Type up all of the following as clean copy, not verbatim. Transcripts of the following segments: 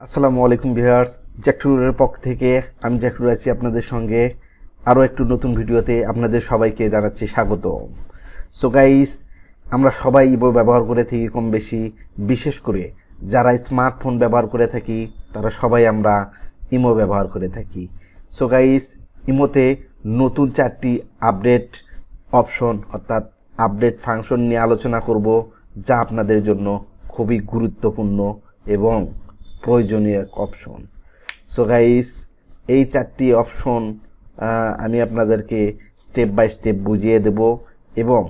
আসসালামু আলাইকুম viewers, Jack টুটোরিয়ালের পক্ষ থেকে আমি জ্যাক টুটোরিয়াল আছি আপনাদের সঙ্গে আরও একটু নতুন ভিডিওতে আপনাদের সবাইকে জানাচ্ছি স্বাগত। সো গাইস, আমরা সবাই ইমো ব্যবহার করে থাকি কম বেশি, বিশেষ করে যারা স্মার্টফোন ব্যবহার করে থাকি তারা সবাই আমরা ইমো ব্যবহার করে থাকি। সো গাইস, ইমোতে নতুন 4টি আপডেট অপশন অর্থাৎ আপডেট ফাংশন নিয়ে আলোচনা করব, যা আপনাদের জন্য খুবই গুরুত্বপূর্ণ এবং প্রয়োজনীয় অপশন। সো গাইস, এই 4টি অপশন আমি আপনাদেরকে স্টেপ বাই স্টেপ বুঝিয়ে দেব এবং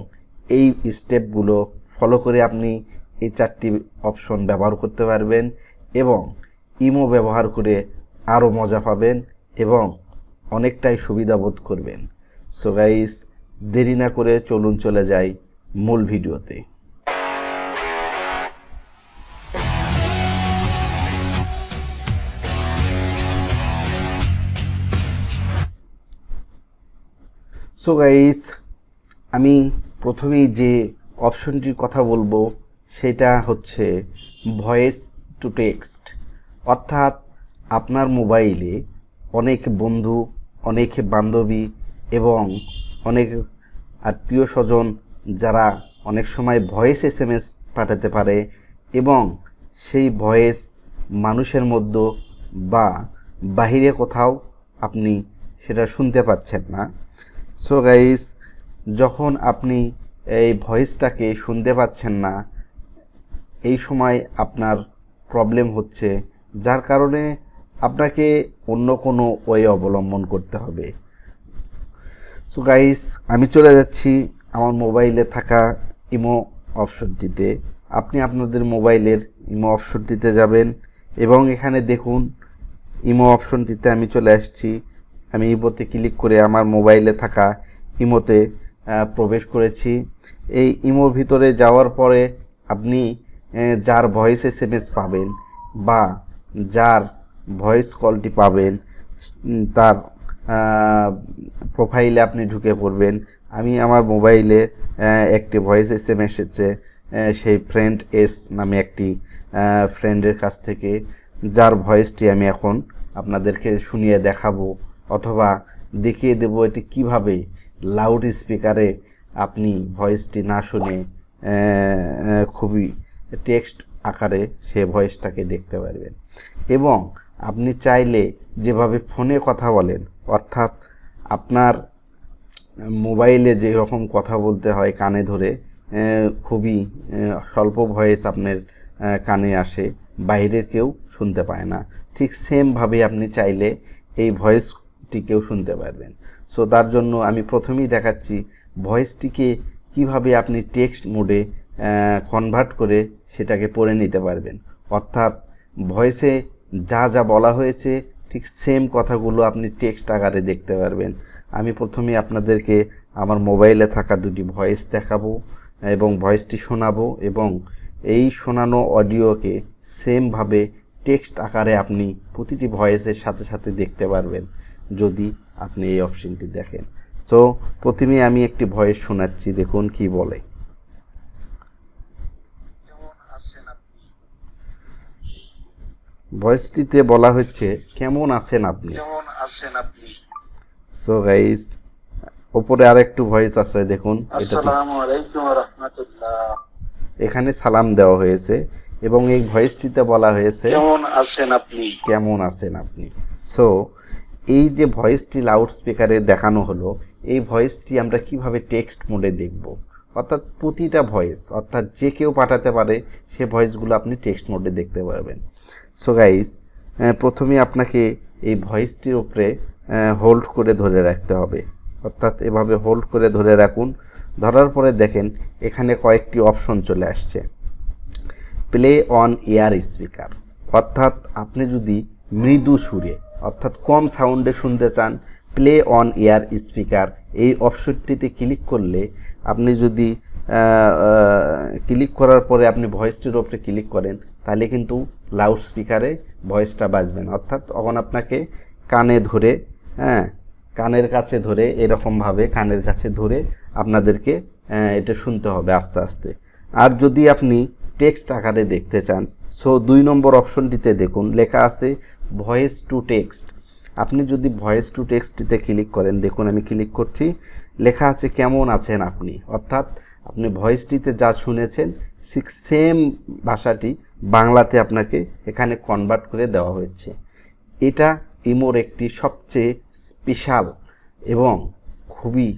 এই স্টেপগুলো ফলো করে আপনি এই 4টি অপশন ব্যবহার করতে পারবেন এবং ইমো ব্যবহার করে আরও মজা পাবেন এবং অনেকটাই সুবিধা বোধ করবেন। সো গাইস, দেরি না করে চলুন চলে যাই মূল ভিডিওতে। সো গাইস, আমি প্রথমেই যে অপশনটির কথা বলবো সেটা হচ্ছে ভয়েস টু টেক্সট। অর্থাৎ আপনার মোবাইলে অনেক বন্ধু, অনেক বান্ধবী এবং অনেক আত্মীয় স্বজন যারা অনেক সময় ভয়েস SMS পাঠাতে পারে এবং সেই ভয়েস মানুষের মধ্যে বা বাহিরে কোথাও আপনি সেটা শুনতে পাচ্ছেন না। সো গাইস, যখন আপনি এই ভয়েসটাকে শুনতে পাচ্ছেন না, এই সময় আপনার প্রবলেম হচ্ছে, যার কারণে আপনাকে অন্য কোনো ওয়ে অবলম্বন করতে হবে। সো গাইস, আমি চলে যাচ্ছি আমার মোবাইলে থাকা ইমো অপশনটিতে। আপনি আপনাদের মোবাইলের ইমো অপশনটিতে যাবেন এবং এখানে দেখুন ইমো অপশনটিতে আমি চলে আসছি। আমি ইমোতে ক্লিক করে আমার মোবাইলে থাকা ইমোতে প্রবেশ করেছি। এই ইমোর ভিতরে যাওয়ার পরে আপনি যার ভয়েস SMS পাবেন বা যার ভয়েস কলটি পাবেন তার প্রোফাইলে আপনি ঢুকে পড়বেন। আমি আমার মোবাইলে একটি ভয়েস SMS এসেছে সেই ফ্রেন্ড এস নামে একটি ফ্রেন্ডের কাছ থেকে, যার ভয়েসটি আমি এখন আপনাদেরকে শুনিয়ে দেখাবো অথবা দেখিয়ে দেব এটি কিভাবে লাউড স্পিকারে আপনি ভয়েসটি না শুনে খুবই টেক্সট আকারে সে ভয়েসটাকে দেখতে পারবেন। এবং আপনি চাইলে যেভাবে ফোনে কথা বলেন, অর্থাৎ আপনার মোবাইলে যে রকম কথা বলতে হয় কানে ধরে, খুবই স্বল্প ভয়েস আপনার কানে আসে, বাইরের কেউ শুনতে পায় না, ঠিক সেমভাবে আপনি চাইলে এই ভয়েসটিকেও শুনতে পারবেন। সো তার জন্য আমি প্রথমেই দেখাচ্ছি ভয়েসটিকে কিভাবে আপনি টেক্সট মোডে কনভার্ট করে সেটাকে পড়ে নিতে পারবেন। অর্থাৎ ভয়েসে যা যা বলা হয়েছে ঠিক সেম কথাগুলো আপনি টেক্সট আকারে দেখতে পারবেন। আমি প্রথমে আপনাদেরকে আমার মোবাইলে থাকা দুটি ভয়েস দেখাবো এবং ভয়েসটি শোনাবো এবং এই শোনানো অডিওকে সেমভাবে টেক্সট আকারে আপনি প্রতিটি ভয়েসের সাথে সাথে দেখতে পারবেন যদি আপনি এই অপশনটি দেখেন। সো প্রথমে আমি একটি ভয়েস শোনাচ্ছি, দেখুন কি বলে। ভয়েসটিতে বলা হচ্ছে কেমন আছেন আপনি। সো গাইস, উপরে আরেকটু ভয়েস আছে, দেখুন আসসালামু আলাইকুম ওয়া রাহমাতুল্লাহ। এখানে সালাম দেওয়া হয়েছে এবং এই ভয়েসটিতে বলা হয়েছে কেমন আছেন আপনি, কেমন আছেন আপনি। সো এই যে ভয়েসটি লাউড স্পিকারে দেখানো হলো, এই ভয়েসটি আমরা কিভাবে টেক্সট মোডে দেখব, অর্থাৎ প্রতিটা ভয়েস অর্থাৎ যে কেউ পাঠাতে পারে সে ভয়েসগুলো আপনি টেক্সট মোডে দেখতে পারবেন। সো গাইস, প্রথমে আপনাকে এই ভয়েসটির উপরে হোল্ড করে ধরে রাখতে হবে, অর্থাৎ এভাবে হোল্ড করে ধরে রাখুন। ধরার পরে দেখেন এখানে কয়েকটি অপশন চলে আসছে। প্লে অন এয়ার স্পিকার, অর্থাৎ আপনি যদি মৃদু সুরে অর্থাৎ কম সাউন্ডে শুনতে চান, প্লে অন এয়ার স্পিকার এই অপশনটিতে ক্লিক করলে আপনি যদি ক্লিক করার পরে আপনি ভয়েসটির উপরে ক্লিক করেন তাহলে কিন্তু লাউড স্পিকারে ভয়েসটা বাজবে না। অর্থাৎ তখন আপনাকে কানে ধরে কানের কাছে ধরে এরকমভাবে কানের কাছে ধরে আপনাদেরকে এটা শুনতে হবে আস্তে আস্তে। আর যদি আপনি টেক্সট আকারে দেখতে চান, সো 2 নম্বর অপশনটিতে দেখুন লেখা আছে ভয়েস টু টেক্সট। আপনি যদি ভয়েস টু টেক্সটটিতে ক্লিক করেন, দেখুন আমি ক্লিক করছি, লেখা আছে কেমন আছেন আপনি, অর্থাৎ আপনি ভয়েসটিতে যা শুনেছেন ঠিক সেম ভাষাটি বাংলাতে আপনাকে এখানে কনভার্ট করে দেওয়া হয়েছে। এটা ইমোর একটি সবচেয়ে স্পেশাল এবং খুবই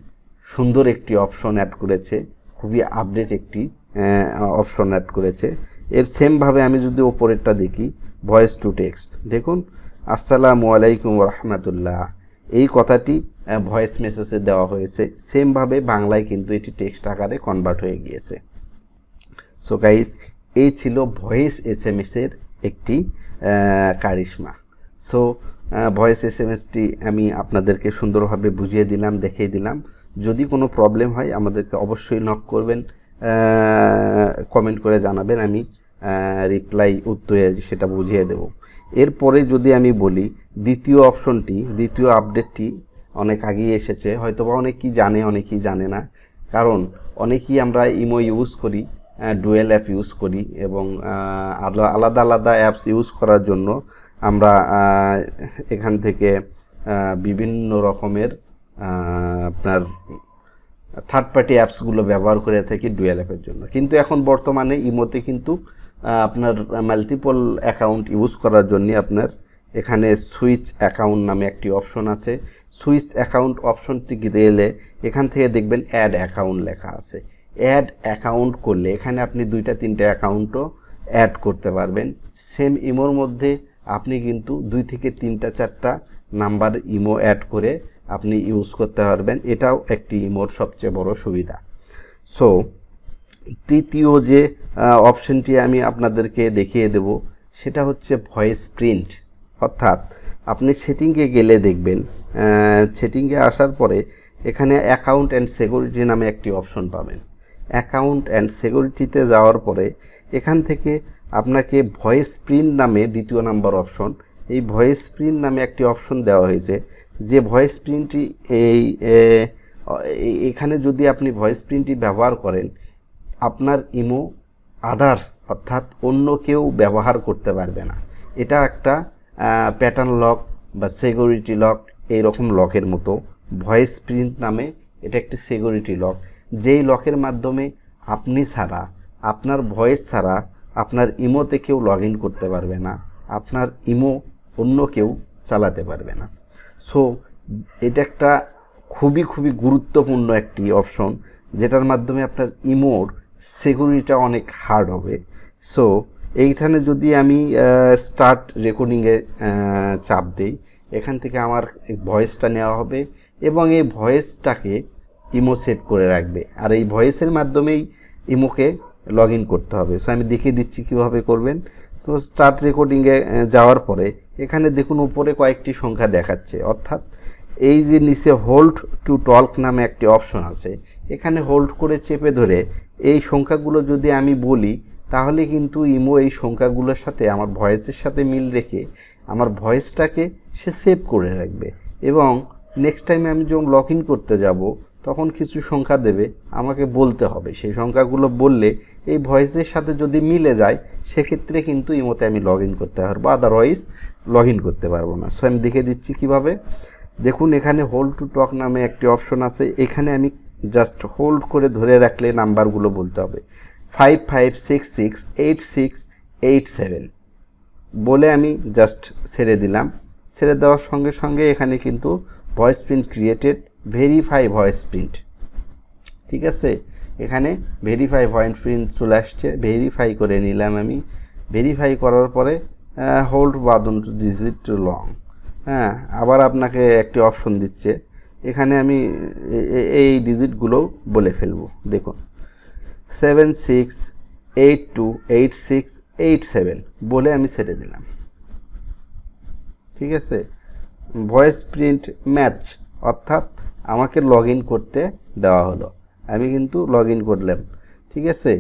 সুন্দর একটি অপশন অ্যাড করেছে, খুবই আপডেট একটি অপশন অ্যাড করেছে। এর সেমভাবে আমি যদি ওপরেরটা দেখি ভয়েস টু টেক্সট, দেখুন আসসালামু আলাইকুম রহমতুল্লাহ, এই কথাটি ভয়েস মেসেজে দেওয়া হয়েছে, সেমভাবে বাংলায় কিন্তু এটি টেক্সট আকারে কনভার্ট হয়ে গিয়েছে। সো গাইস, এই ছিল ভয়েস এসএমএসের একটি কারিশমা। সো ভয়েস এসএমএসটি আমি আপনাদেরকে সুন্দরভাবে বুঝিয়ে দিলাম, দেখিয়ে দিলাম। যদি কোনো প্রবলেম হয় আমাদেরকে অবশ্যই নক করবেন, কমেন্ট করে জানাবেন, আমি রিপ্লাই উত্তরে সেটা বুঝিয়ে দেব। এরপরে যদি আমি বলি দ্বিতীয় অপশনটি, দ্বিতীয় আপডেটটি অনেক আগেই এসেছে, হয়তোবা অনেকেই জানে অনেকেই জানে না, কারণ অনেকেই আমরা ইমো ইউজ করি, ডুয়েল অ্যাপ ইউজ করি এবং আলাদা আলাদা অ্যাপস ইউজ করার জন্য আমরা এখান থেকে বিভিন্ন রকমের আপনার থার্ড পার্টি অ্যাপসগুলো ব্যবহার করে থাকি ডুয়েল অ্যাপের জন্য। কিন্তু এখন বর্তমানে ইমোতে কিন্তু আপনার মাল্টিপল অ্যাকাউন্ট ইউজ করার জন্য আপনার এখানে সুইচ অ্যাকাউন্ট নামে একটি অপশন আছে। সুইচ অ্যাকাউন্ট অপশনটি গেলে এখান থেকে দেখবেন অ্যাড অ্যাকাউন্ট লেখা আছে। অ্যাড অ্যাকাউন্ট করলে এখানে আপনি 2টা 3টা অ্যাকাউন্টও অ্যাড করতে পারবেন। সেম ইমোর মধ্যে আপনি কিন্তু 2 থেকে 3টা 4টা নাম্বার ইমো অ্যাড করে আপনি ইউজ করতে পারবেন। এটাও একটি ইমোর সবচেয়ে বড় সুবিধা। সো তৃতীয় যে অপশনটি আমি আপনাদেরকে দেখিয়ে দেব সেটা হচ্ছে ভয়েস প্রিন্ট। অর্থাৎ আপনি সেটিংয়ে গেলে দেখবেন, সেটিংয়ে আসার পরে এখানে অ্যাকাউন্ট অ্যান্ড সিকিউরিটি নামে একটি অপশন পাবেন। অ্যাকাউন্ট অ্যান্ড সিকিউরিটিতে যাওয়ার পরে এখান থেকে আপনাকে ভয়েস প্রিন্ট নামে দ্বিতীয় নাম্বার অপশন, এই ভয়েস প্রিন্ট নামে একটি অপশন দেওয়া হয়েছে। যে ভয়েস প্রিন্টটি এখানে যদি আপনি ভয়েস প্রিন্টটি ব্যবহার করেন, আপনার ইমো আদার্স অর্থাৎ অন্য কেউ ব্যবহার করতে পারবে না। এটা একটা প্যাটার্ন লক বা সিকিউরিটি লক, এইরকম লকের মতো। ভয়েস প্রিন্ট নামে এটা একটি সিকিউরিটি লক, যেই লকের মাধ্যমে আপনি ছাড়া, আপনার ভয়েস ছাড়া আপনার ইমোতে কেউ লগ ইন করতে পারবে না, আপনার ইমো অন্য কেউ চালাতে পারবে না। সো এটা একটা খুবই গুরুত্বপূর্ণ একটি অপশন, যেটার মাধ্যমে আপনার ইমোর সিকিউরিটিটা অনেক হার্ড হবে। সো এইখানে যদি আমি স্টার্ট রেকর্ডিংয়ে চাপ দিই, এখান থেকে আমার ভয়েসটা নেওয়া হবে এবং এই ভয়েসটাকে ইমো সেভ করে রাখবে, আর এই ভয়েসের মাধ্যমেই ইমোকে লগ ইন করতে হবে। সো আমি দেখিয়ে দিচ্ছি কীভাবে করবেন। তো স্টার্ট রেকর্ডিংয়ে যাওয়ার পরে এখানে দেখুন উপরে কয়েকটি সংখ্যা দেখাচ্ছে, অর্থাৎ এই যে নিচে হোল্ড টু টক নামে একটি অপশন আছে, এখানে হোল্ড করে চেপে ধরে এই সংখ্যাগুলো যদি আমি বলি, তাহলে কিন্তু ইমো এই সংখ্যাগুলোর সাথে আমার ভয়েসের সাথে মিল রেখে আমার ভয়েসটাকে সে সেভ করে রাখবে এবং নেক্সট টাইমে আমি যখন লগ ইন করতে যাব তখন কিছু সংখ্যা দেবে, আমাকে বলতে হবে। সেই সংখ্যাগুলো বললে এই ভয়েসের সাথে যদি মিলে যায় সেক্ষেত্রে কিন্তু ইমোতে আমি লগ ইন করতে পারবো, আদারওয়াইজ লগ ইন করতে পারবো না। সো আমি দেখে দিচ্ছি কিভাবে। দেখুন এখানে হোল্ড টু টক নামে একটি অপশন আছে, এখানে আমি জাস্ট হোল্ড করে ধরে রাখলে নাম্বারগুলো বলতে হবে 55668687 বলে আমি জাস্ট ছেড়ে দিলাম। ছেড়ে দেওয়ার সঙ্গে সঙ্গে এখানে কিন্তু voice print created, verify voice print, ঠিক আছে, এখানে ভেরিফাই ভয়েস প্রিন্ট চলে আসছে। ভেরিফাই করে নিলাম আমি। ভেরিফাই করার পরে hold button two digit too long, হ্যাঁ, আবার আপনাকে একটি অপশন দিচ্ছে, এখানে আমি এই ডিজিটগুলো বলে ফেলবো। দেখুন 76828687 বলে আমি ছেড়ে দিলাম, ঠিক আছে। ভয়েস প্রিন্ট ম্যাচ, অর্থাৎ আমাকে লগ ইন করতে দেওয়া হলো, আমি কিন্তু লগ ইন করলাম, ঠিক আছে।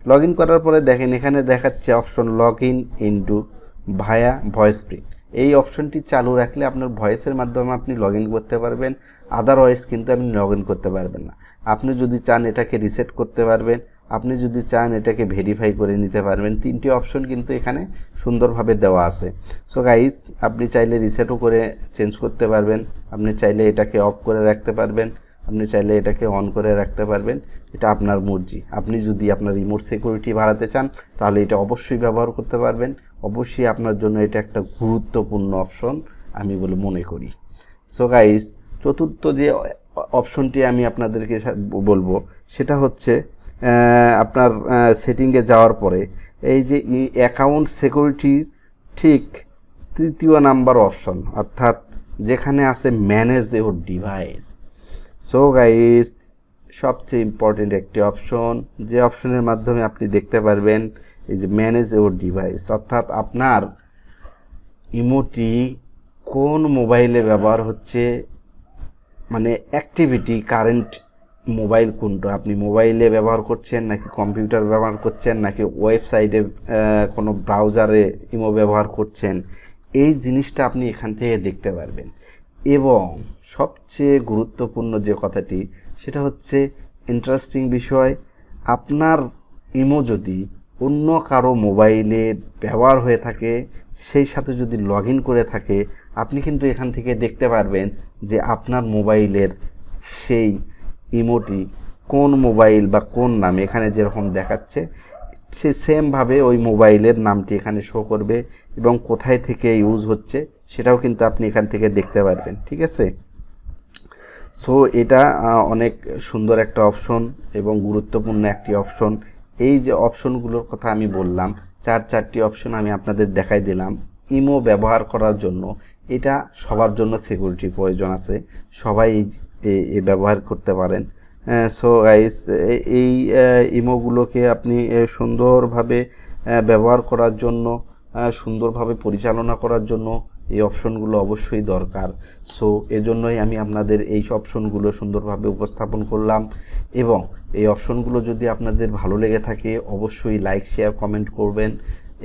লগ ইন করার পরে দেখেন এখানে দেখাচ্ছে option log in into via voice print. এই অপশনটি চালু রাখলে আপনার ভয়েসের মাধ্যমে আপনি লগ ইন করতে পারবেন, আদারওয়াইজ কিন্তু আপনি লগ ইন করতে পারবেন না। আপনি যদি চান এটাকে রিসেট করতে পারবেন, আপনি যদি চান এটাকে ভেরিফাই করে নিতে পারবেন। 3টি অপশন কিন্তু এখানে সুন্দরভাবে দেওয়া আছে। সো গাইস, আপনি চাইলে রিসেটও করে চেঞ্জ করতে পারবেন, আপনি চাইলে এটাকে অফ করে রাখতে পারবেন, আপনি চাইলে এটাকে অন করে রাখতে পারবেন। এটা আপনার মর্জি। আপনি যদি আপনার রিমোট সিকিউরিটি বাড়াতে চান তাহলে এটা অবশ্যই ব্যবহার করতে পারবেন। অবশ্যই আপনার জন্য এটা একটা গুরুত্বপূর্ণ অপশন আমি বলে মনে করি। সো গাইস, চতুর্থ যে অপশনটি আমি আপনাদেরকে বলবো সেটা হচ্ছে আপনার সেটিংয়ে যাওয়ার পরে এই যে অ্যাকাউন্ট সিকিউরিটির ঠিক 3য় নাম্বার অপশন, অর্থাৎ যেখানে আছে manage your device. So guys, সবচেয়ে ইম্পর্টেন্ট একটি অপশন, যে অপশনের মাধ্যমে আপনি দেখতে পারবেন এই যে ম্যানেজ ইওর ডিভাইস, অর্থাৎ আপনার ইমোটি কোন মোবাইলে ব্যবহার হচ্ছে, মানে অ্যাক্টিভিটি কারেন্ট মোবাইল কোনটা, আপনি মোবাইলে ব্যবহার করছেন নাকি কম্পিউটার ব্যবহার করছেন নাকি ওয়েবসাইটে কোনো ব্রাউজারে ইমো ব্যবহার করছেন, এই জিনিসটা আপনি এখান থেকে দেখতে পারবেন। এবং সবচেয়ে গুরুত্বপূর্ণ যে কথাটি সেটা হচ্ছে ইন্টারেস্টিং বিষয়, আপনার ইমো যদি অন্য কারো মোবাইলে ব্যবহার হয়ে থাকে, সেই সাথে যদি লগ ইন করে থাকে, আপনি কিন্তু এখান থেকে দেখতে পারবেন যে আপনার মোবাইলের সেই ইমোটি কোন মোবাইল বা কোন নামে এখানে যেরকম দেখাচ্ছে সে সেমভাবে ওই মোবাইলের নামটি এখানে শো করবে এবং কোথায় থেকে ইউজ হচ্ছে সেটাও কিন্তু আপনি এখান থেকে দেখতে পারবেন। ঠিক আছে? সো এটা অনেক সুন্দর একটা অপশন এবং গুরুত্বপূর্ণ একটি অপশন। এই যে অপশনগুলোর কথা আমি বললাম, 4টি অপশন আমি আপনাদের দেখাই দিলাম ইমো ব্যবহার করার জন্য। এটা সবার জন্য সিকিউরিটি প্রয়োজন আছে, সবাই ব্যবহার করতে পারেন। সো গাইস, এই ইমোগুলোকে আপনি সুন্দরভাবে ব্যবহার করার জন্য, সুন্দরভাবে পরিচালনা করার জন্য এই অপশনগুলো অবশ্যই দরকার। সো এজন্যই আমি আপনাদের এই অপশনগুলো সুন্দরভাবে উপস্থাপন করলাম। এবং এই অপশনগুলো যদি আপনাদের ভালো লেগে থাকে অবশ্যই লাইক, শেয়ার, কমেন্ট করবেন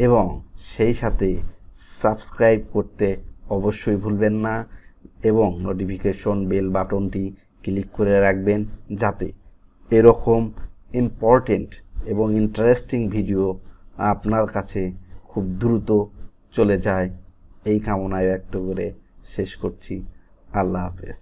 এবং সেই সাথে সাবস্ক্রাইব করতে অবশ্যই ভুলবেন না এবং নোটিফিকেশন বেল বাটনটি ক্লিক করে রাখবেন যাতে এরকম ইম্পর্টেন্ট এবং ইন্টারেস্টিং ভিডিও আপনার কাছে খুব দ্রুত চলে যায়। এই কামনায় ব্যক্ত করে শেষ করছি। আল্লাহ হাফেজ।